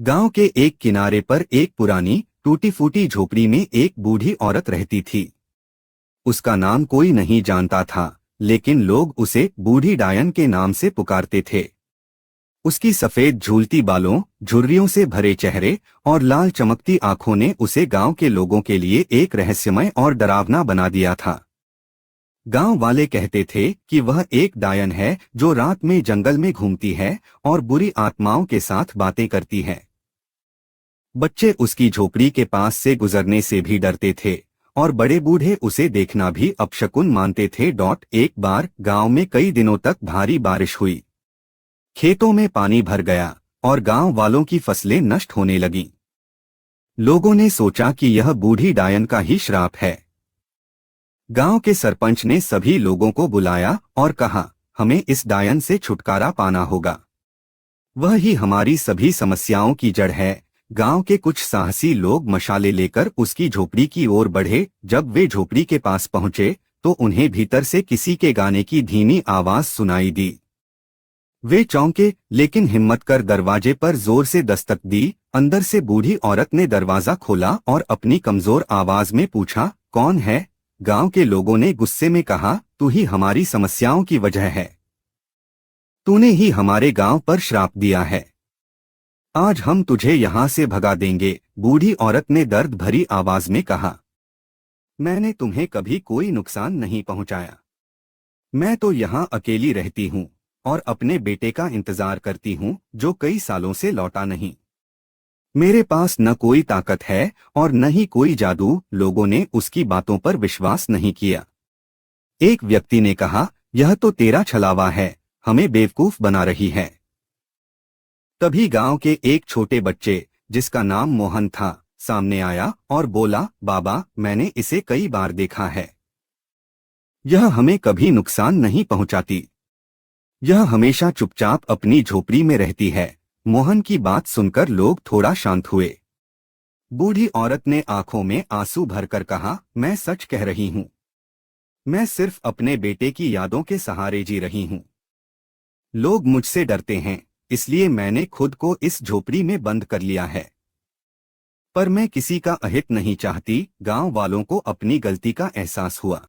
गांव के एक किनारे पर एक पुरानी टूटी फूटी झोपड़ी में एक बूढ़ी औरत रहती थी। उसका नाम कोई नहीं जानता था, लेकिन लोग उसे बूढ़ी डायन के नाम से पुकारते थे। उसकी सफेद झूलती बालों, झुर्रियों से भरे चेहरे और लाल चमकती आंखों ने उसे गांव के लोगों के लिए एक रहस्यमय और डरावना बना दिया था। गांव वाले कहते थे कि वह एक डायन है जो रात में जंगल में घूमती है और बुरी आत्माओं के साथ बातें करती है। बच्चे उसकी झोपड़ी के पास से गुजरने से भी डरते थे और बड़े बूढ़े उसे देखना भी अपशकुन मानते थे। एक बार गांव में कई दिनों तक भारी बारिश हुई। खेतों में पानी भर गया और गांव वालों की फसलें नष्ट होने लगीं। लोगों ने सोचा कि यह बूढ़ी डायन का ही श्राप है। गांव के सरपंच ने सभी लोगों को बुलाया और कहा, हमें इस डायन से छुटकारा पाना होगा। वह ही हमारी सभी समस्याओं की जड़ है। गांव के कुछ साहसी लोग मशाले लेकर उसकी झोपड़ी की ओर बढ़े। जब वे झोपड़ी के पास पहुंचे तो उन्हें भीतर से किसी के गाने की धीमी आवाज सुनाई दी। वे चौंके, लेकिन हिम्मत कर दरवाजे पर जोर से दस्तक दी। अंदर से बूढ़ी औरत ने दरवाजा खोला और अपनी कमजोर आवाज में पूछा, कौन है? गांव के लोगों ने गुस्से में कहा, तू ही हमारी समस्याओं की वजह है। तूने ही हमारे गांव पर श्राप दिया है। आज हम तुझे यहाँ से भगा देंगे। बूढ़ी औरत ने दर्द भरी आवाज में कहा, मैंने तुम्हें कभी कोई नुकसान नहीं पहुंचाया। मैं तो यहाँ अकेली रहती हूँ और अपने बेटे का इंतजार करती हूँ जो कई सालों से लौटा नहीं। मेरे पास न कोई ताकत है और न ही कोई जादू। लोगों ने उसकी बातों पर विश्वास नहीं किया। एक व्यक्ति ने कहा, यह तो तेरा छलावा है, हमें बेवकूफ बना रही है। तभी गांव के एक छोटे बच्चे, जिसका नाम मोहन था, सामने आया और बोला, बाबा, मैंने इसे कई बार देखा है। यह हमें कभी नुकसान नहीं पहुंचाती। यह हमेशा चुपचाप अपनी झोपड़ी में रहती है। मोहन की बात सुनकर लोग थोड़ा शांत हुए। बूढ़ी औरत ने आंखों में आंसू भरकर कहा, मैं सच कह रही हूँ। मैं सिर्फ अपने बेटे की यादों के सहारे जी रही हूँ। लोग मुझसे डरते हैं, इसलिए मैंने खुद को इस झोपड़ी में बंद कर लिया है। पर मैं किसी का अहित नहीं चाहती। गांव वालों को अपनी गलती का एहसास हुआ।